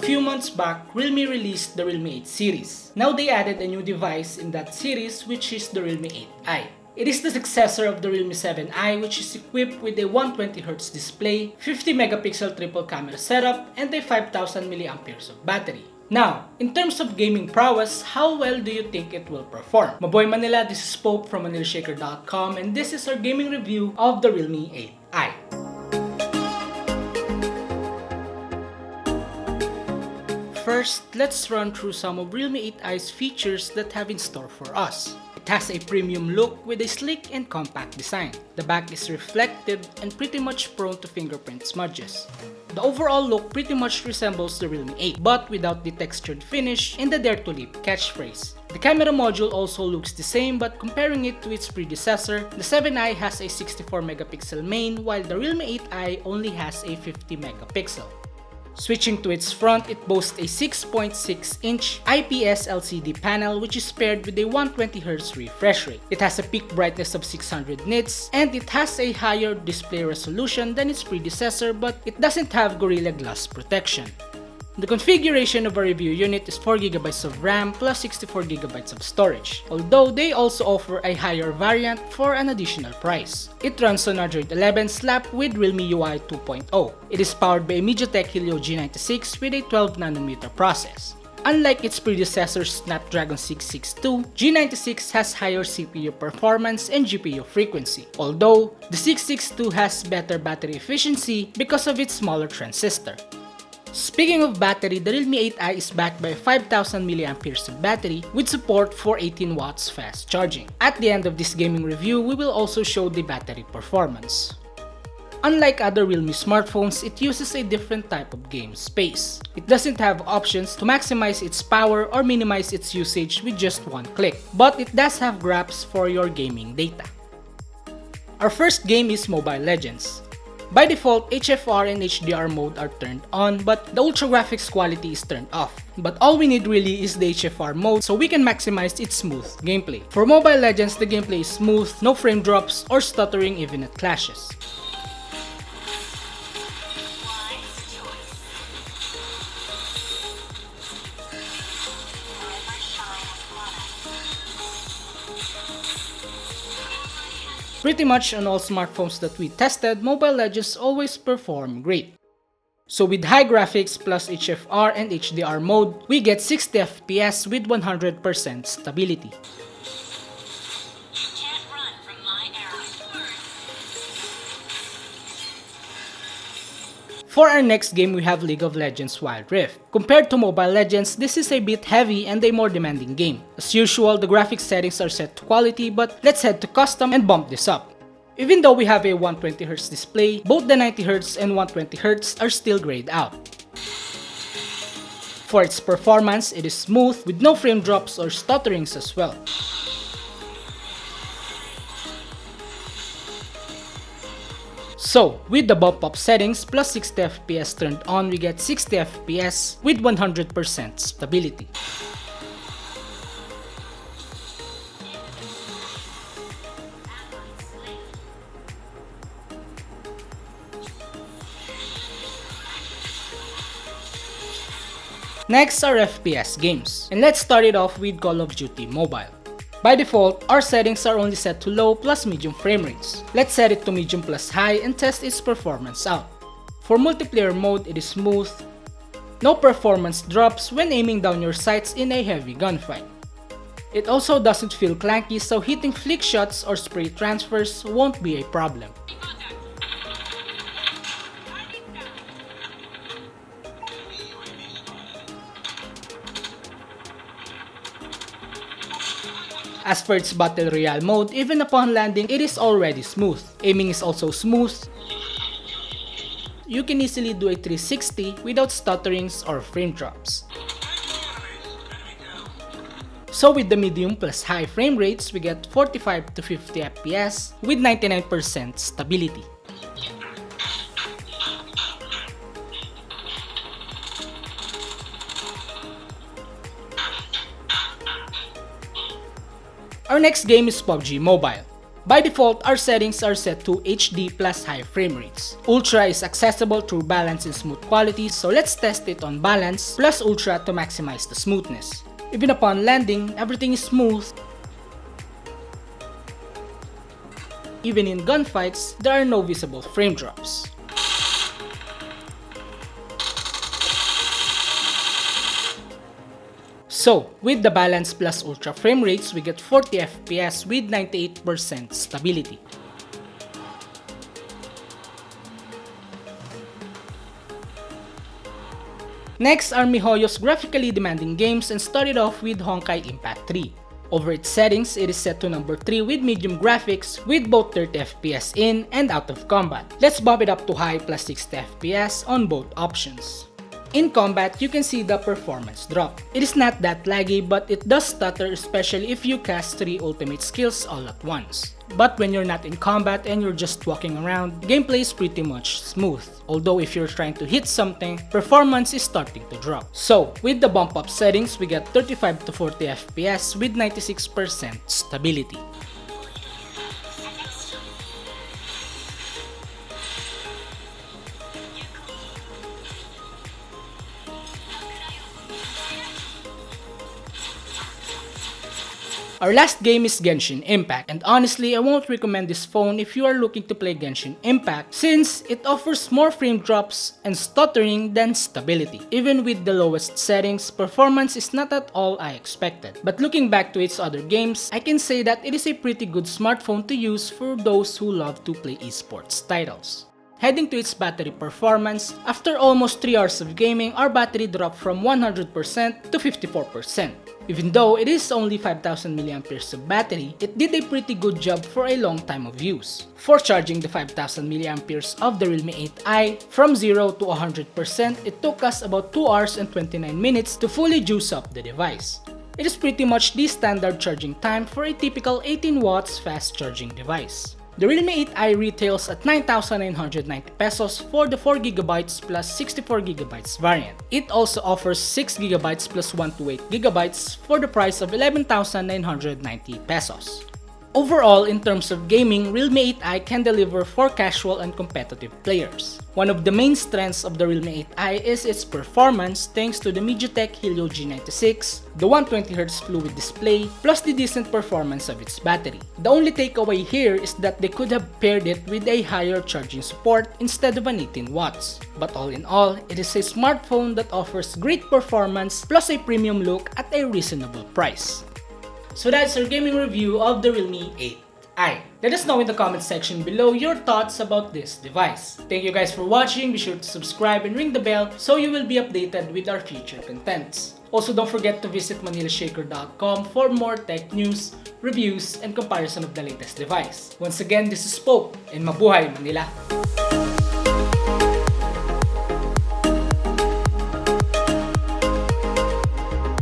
few months back, Realme released the Realme 8 series. Now they added a new device in that series, which is the Realme 8i. It is the successor of the Realme 7i, which is equipped with a 120Hz display, 50MP triple camera setup, and a 5000 mAh of battery. Now, in terms of gaming prowess, how well do you think it will perform? Maboy Manila, this is Pope from ManilaShaker.com, and this is our gaming review of the Realme 8i. First, let's run through some of Realme 8i's features that have in store for us. It has a premium look with a sleek and compact design. The back is reflective and pretty much prone to fingerprint smudges. The overall look pretty much resembles the Realme 8, but without the textured finish and the Dare to Leap catchphrase. The camera module also looks the same, but comparing it to its predecessor, the 7i has a 64MP main while the Realme 8i only has a 50MP. Switching to its front, it boasts a 6.6-inch IPS LCD panel which is paired with a 120Hz refresh rate. It has a peak brightness of 600 nits and it has a higher display resolution than its predecessor, but it doesn't have Gorilla Glass protection. The configuration of a review unit is 4GB of RAM plus 64GB of storage, although they also offer a higher variant for an additional price. It runs on Android 11 slapped with Realme UI 2.0. It is powered by a MediaTek Helio G96 with a 12nm process. Unlike its predecessor Snapdragon 662, G96 has higher CPU performance and GPU frequency, although the 662 has better battery efficiency because of its smaller transistor. Speaking of battery, the Realme 8i is backed by a 5000 mAh of battery with support for 18 watts fast charging. At the end of this gaming review, we will also show the battery performance. Unlike other Realme smartphones, it uses a different type of game space. It doesn't have options to maximize its power or minimize its usage with just one click, but it does have graphs for your gaming data. Our first game is Mobile Legends. By default, HFR and HDR mode are turned on, but the ultra graphics quality is turned off. But all we need really is the HFR mode so we can maximize its smooth gameplay. For Mobile Legends, the gameplay is smooth, no frame drops or stuttering even at clashes. Pretty much on all smartphones that we tested, Mobile Legends always perform great. So with high graphics plus HFR and HDR mode, we get 60fps with 100% stability. For our next game, we have League of Legends Wild Rift. Compared to Mobile Legends, this is a bit heavy and a more demanding game. As usual, the graphics settings are set to quality, but let's head to custom and bump this up. Even though we have a 120Hz display, both the 90Hz and 120Hz are still grayed out. For its performance, it is smooth with no frame drops or stutterings as well. So, with the bump up settings plus 60fps turned on, we get 60fps with 100% stability. Next are FPS games, and let's start it off with Call of Duty Mobile. By default, our settings are only set to low plus medium frame rates. Let's set it to medium plus high and test its performance out. For multiplayer mode, it is smooth. No performance drops when aiming down your sights in a heavy gunfight. It also doesn't feel clanky, so hitting flick shots or spray transfers won't be a problem. As for its Battle Royale mode, even upon landing, it is already smooth. Aiming is also smooth. You can easily do a 360 without stutterings or frame drops. So with the medium plus high frame rates, we get 45 to 50 FPS with 99% stability. Our next game is PUBG Mobile. By default, our settings are set to HD plus high frame rates. Ultra is accessible through balance and smooth quality, so let's test it on balance plus ultra to maximize the smoothness. Even upon landing, everything is smooth. Even in gunfights, there are no visible frame drops. So, with the balance plus ultra frame rates, we get 40 FPS with 98% stability. Next are MiHoYo's graphically demanding games, and started off with Genshin Impact 3. Over its settings, it is set to number 3 with medium graphics with both 30 FPS in and out of combat. Let's bump it up to high plus 60 FPS on both options. In combat, you can see the performance drop. It is not that laggy, but it does stutter, especially if you cast 3 ultimate skills all at once. But when you're not in combat and you're just walking around, gameplay is pretty much smooth. Although if you're trying to hit something, performance is starting to drop. So, with the bump up settings, we get 35 to 40 FPS with 96% stability. Our last game is Genshin Impact, and honestly, I won't recommend this phone if you are looking to play Genshin Impact since it offers more frame drops and stuttering than stability. Even with the lowest settings, performance is not at all I expected. But looking back to its other games, I can say that it is a pretty good smartphone to use for those who love to play esports titles. Heading to its battery performance, after almost 3 hours of gaming, our battery dropped from 100% to 54%. Even though it is only 5000 mAh of battery, it did a pretty good job for a long time of use. For charging the 5000 mAh of the Realme 8i from 0 to 100%, it took us about 2 hours and 29 minutes to fully juice up the device. It is pretty much the standard charging time for a typical 18 watts fast charging device. The Realme 8i retails at 9,990 pesos for the 4GB plus 64GB variant. It also offers 6GB plus 128GB for the price of 11,990 pesos. Overall, in terms of gaming, Realme 8i can deliver for casual and competitive players. One of the main strengths of the Realme 8i is its performance thanks to the MediaTek Helio G96, the 120Hz fluid display, plus the decent performance of its battery. The only takeaway here is that they could have paired it with a higher charging support instead of an 18 watts. But all in all, it is a smartphone that offers great performance plus a premium look at a reasonable price. So that's our gaming review of the Realme 8i. Let us know in the comment section below your thoughts about this device. Thank you guys for watching. Be sure to subscribe and ring the bell so you will be updated with our future contents. Also, don't forget to visit manilashakers.com for more tech news, reviews, and comparison of the latest device. Once again, this is Pope, and mabuhay Manila!